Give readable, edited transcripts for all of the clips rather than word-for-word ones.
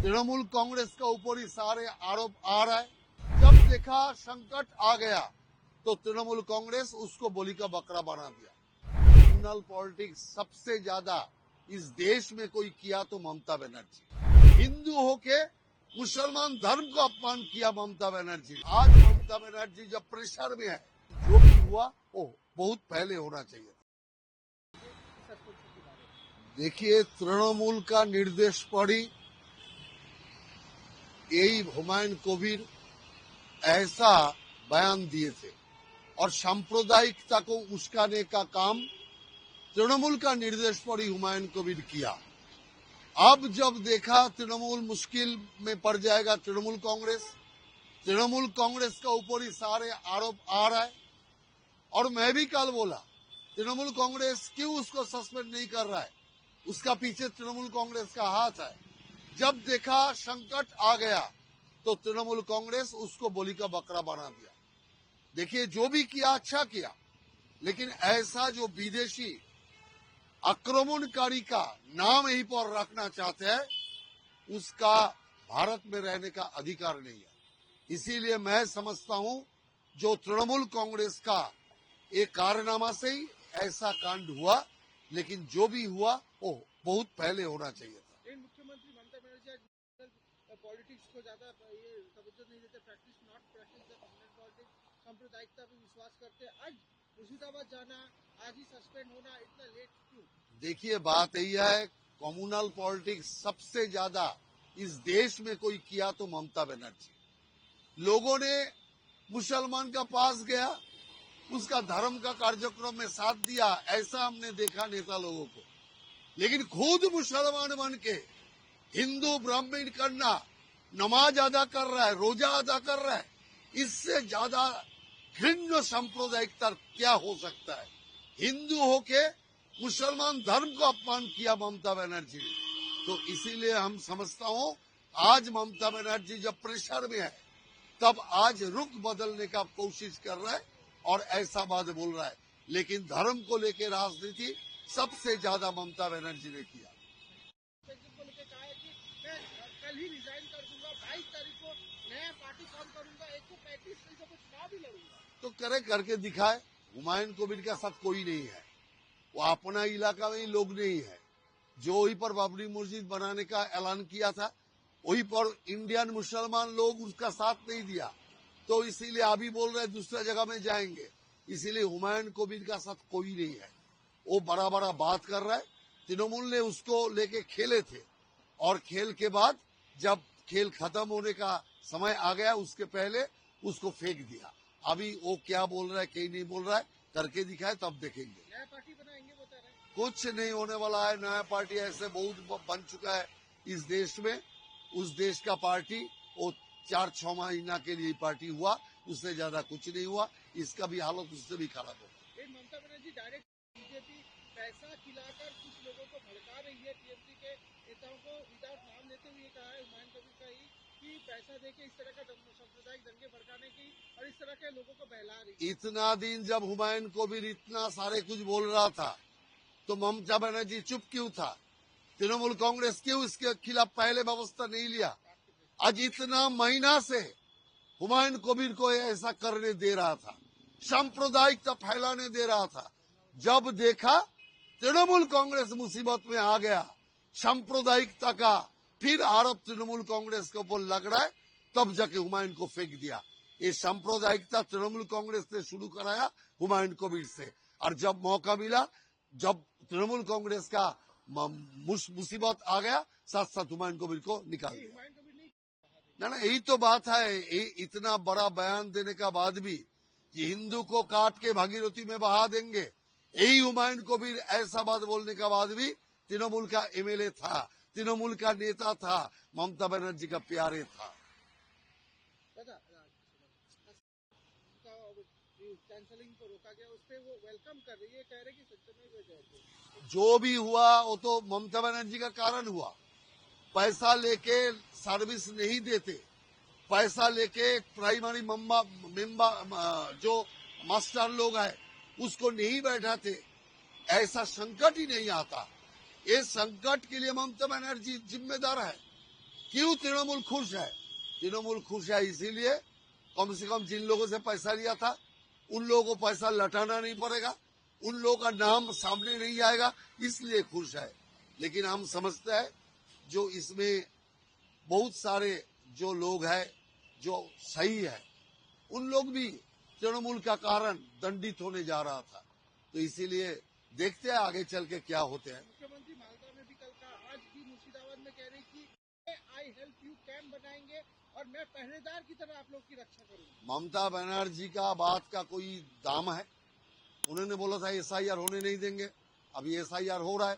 तृणमूल कांग्रेस का ऊपर ही सारे आरोप आ रहा है। जब देखा संकट आ गया तो तृणमूल कांग्रेस उसको बोली का बकरा बना दिया। कम्युनल पॉलिटिक्स सबसे ज्यादा इस देश में कोई किया तो ममता बनर्जी। हिंदू होके मुसलमान धर्म को अपमान किया ममता बनर्जी। आज ममता बनर्जी जब प्रेशर में है, जो भी हुआ वो बहुत पहले होना चाहिए था। देखिए, तृणमूल का निर्देश पड़ी, यही हुमायूं कबीर ऐसा बयान दिए थे और सांप्रदायिकता को उस्काने का काम तृणमूल का निर्देश पर ही हुमायूं कबीर किया। अब जब देखा तृणमूल मुश्किल में पड़ जाएगा, तृणमूल कांग्रेस का ऊपर ही सारे आरोप आ रहा है। और मैं भी कल बोला, तृणमूल कांग्रेस क्यों उसको सस्पेंड नहीं कर रहा है, उसका पीछे तृणमूल कांग्रेस का हाथ है। जब देखा संकट आ गया तो तृणमूल कांग्रेस उसको बोली का बकरा बना दिया। देखिए, जो भी किया अच्छा किया, लेकिन ऐसा जो विदेशी आक्रमणकारी का नाम यहीं पर रखना चाहते हैं, उसका भारत में रहने का अधिकार नहीं है। इसीलिए मैं समझता हूं जो तृणमूल कांग्रेस का एक कारनामा से ही ऐसा कांड हुआ, लेकिन जो भी हुआ वो बहुत पहले होना चाहिए था। मुख्यमंत्री ममता बनर्जी पॉलिटिक्स को ज्यादा ये तवज्जो नहीं देते, प्रैक्टिस द कम्युनल पॉलिटिक्स, सांप्रदायिकता पे विश्वास करते। आज मुर्शिदाबाद जाना, आज ही सस्पेंड होना, इतना लेट क्यों? देखिए, बात यही है, कम्युनल पॉलिटिक्स सबसे ज्यादा इस देश में कोई किया तो ममता बनर्जी। लोगों ने मुसलमान का पास गया, उसका धर्म का कार्यक्रम में साथ दिया, ऐसा हमने देखा नेता लोगों को। लेकिन खुद मुसलमान बन के हिंदू ब्राह्मण करना, नमाज अदा कर रहा है, रोजा अदा कर रहा है, इससे ज्यादा घृण्य सांप्रदायिकता क्या हो सकता है। हिंदू होके मुसलमान धर्म को अपमान किया ममता बनर्जी ने। तो इसीलिए हम समझता हूं, आज ममता बनर्जी जब प्रेशर में है, तब आज रुख बदलने का कोशिश कर रहा है और ऐसा बात बोल रहा है। लेकिन धर्म को लेकर राजनीति सबसे ज्यादा ममता बनर्जी ने किया। कल ही रिजाइन कर दूंगा, 22 तारीख को नया पार्टी फॉर्म करूंगा, 135 में से चुनाव भी लड़ूंगा। तो करके दिखाए। हुमायूं कबीर का साथ कोई नहीं है, वो अपना इलाका में ही लोग नहीं है। जो वहीं पर बाबरी मस्जिद बनाने का ऐलान किया था, वहीं पर इंडियन मुसलमान लोग उसका साथ नहीं दिया, तो इसीलिए अभी बोल रहे दूसरा जगह में जाएंगे। इसीलिए हुमायूं कबीर का साथ कोई नहीं है, वो बड़ा बड़ा बात कर रहा है। तृणमूल ने उसको लेके खेले थे और खेल के बाद जब खेल खत्म होने का समय आ गया, उसके पहले उसको फेंक दिया। अभी वो क्या बोल रहा है, कहीं नहीं बोल रहा है, करके दिखाए तब देखेंगे। नया पार्टी बनाएंगे बता रहे हैं। कुछ नहीं होने वाला है। नया पार्टी ऐसे बहुत बन चुका है इस देश में। उस देश का पार्टी वो 4-6 महीना के लिए पार्टी हुआ, उससे ज्यादा कुछ नहीं हुआ। इसका भी हालत उससे भी खराब हो। ममता बनर्जी डायरेक्ट बीजेपी पैसा खिलाकर कुछ लोगों को भड़का रही है। टीएमसी के नेताओं को विदाउट नाम लेते हुए कहा है हुमायूं कबीर का ही कि पैसा देके इस तरह का सांप्रदायिक दंगे भड़काने की और इस तरह के लोगों को बहला रही। इतना दिन जब हुमायूं कबीर इतना सारे कुछ बोल रहा था, तो ममता बनर्जी चुप क्यों था? तृणमूल कांग्रेस क्यों इसके खिलाफ पहले व्यवस्था नहीं लिया? आज इतना महीना से हुमायूं कबीर को ऐसा करने दे रहा था, सांप्रदायिकता फैलाने दे रहा था। जब देखा तृणमूल कांग्रेस मुसीबत में आ गया, सांप्रदायिकता का फिर आरोप तृणमूल कांग्रेस के ऊपर लग रहा है, तब जाके हुमायूं को फेंक दिया। ये सांप्रदायिकता तृणमूल कांग्रेस ने शुरू कराया हुमायूं कबीर से, और जब मौका मिला, जब तृणमूल कांग्रेस का मुसीबत आ गया, साथ साथ हुमायूं कबीर को निकाल दिया। ना, यही तो बात है। इतना बड़ा बयान देने का बाद भी कि हिंदू को काट के भागीरथी में बहा देंगे, यही हुमायूं कबीर ऐसा बात बोलने का बाद भी तृणमूल का एमएलए था, तृणमूल का नेता था, ममता बनर्जी का प्यारे था। कैंसलिंग को रोका गया, उस पे वो वेलकम कर रही है, कह रहे कि सच्चाई। जो भी हुआ वो तो ममता बनर्जी का कारण हुआ। पैसा लेके सर्विस नहीं देते, पैसा लेके प्राइमरी जो मास्टर लोग है उसको नहीं बैठाते, ऐसा संकट ही नहीं आता। ये संकट के लिए ममता बनर्जी जिम्मेदार है। क्यों तृणमूल खुश है? तृणमूल खुश है इसीलिए कम से कम जिन लोगों से पैसा लिया था उन लोगों को पैसा लौटाना नहीं पड़ेगा, उन लोगों का नाम सामने नहीं आएगा, इसलिए खुश है। लेकिन हम समझते हैं जो इसमें बहुत सारे जो लोग हैं जो सही है, उन लोग भी तृणमूल का कारण दंडित होने जा रहा था। तो इसीलिए देखते हैं आगे चल के क्या होते हैं। मुख्यमंत्री मालदा में भी कल कहा, आज भी मुर्शिदाबाद में कह रही कि आई हेल्प यू कैंप बनाएंगे और मैं पहरेदार की तरह आप लोग की रक्षा करूंगा। ममता बनर्जी का बात का कोई दाम है? उन्होंने बोला था एसआईआर होने नहीं देंगे, अभी एसआईआर हो रहा है।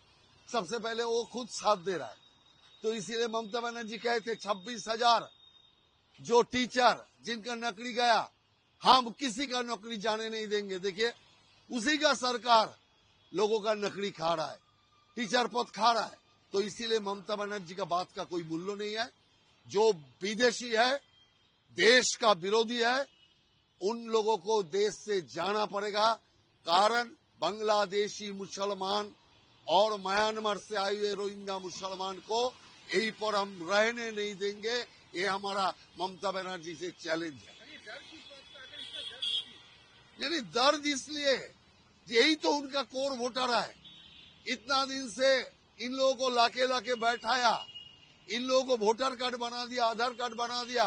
सबसे पहले वो खुद साथ दे रहा है, तो इसीलिए ममता बनर्जी कहते 26,000 जो टीचर जिनका नौकरी गया, हम किसी का नौकरी जाने नहीं देंगे। देखिए उसी का सरकार लोगों का नौकरी खा रहा है, टीचर पद खा रहा है। तो इसीलिए ममता बनर्जी का बात का कोई मूल्य नहीं है। जो विदेशी है, देश का विरोधी है, उन लोगों को देश से जाना पड़ेगा। कारण बांग्लादेशी मुसलमान और म्यांमार से आए हुए रोहिंग्या मुसलमान को यहीं पर हम रहने नहीं देंगे। ये हमारा ममता बनर्जी से चैलेंज है। यानी दर्द इसलिए, यही तो उनका कोर वोटर है। इतना दिन से इन लोगों को लाके बैठाया, इन लोगों को वोटर कार्ड बना दिया, आधार कार्ड बना दिया,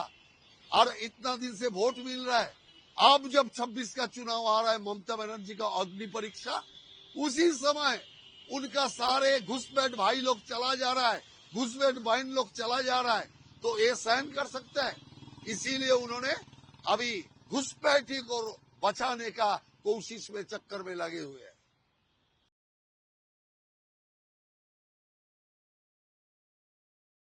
और इतना दिन से वोट मिल रहा है। अब जब 26 का चुनाव आ रहा है, ममता बनर्जी का अग्नि परीक्षा, उसी समय उनका सारे घुसपैठ भाई लोग चला जा रहा है, घुसपैठ बहन लोग चला जा रहा है। तो ये सहन कर सकता है? इसीलिए उन्होंने अभी घुसपैठी को बचाने का कोशिश में, चक्कर में लगे हुए हैं।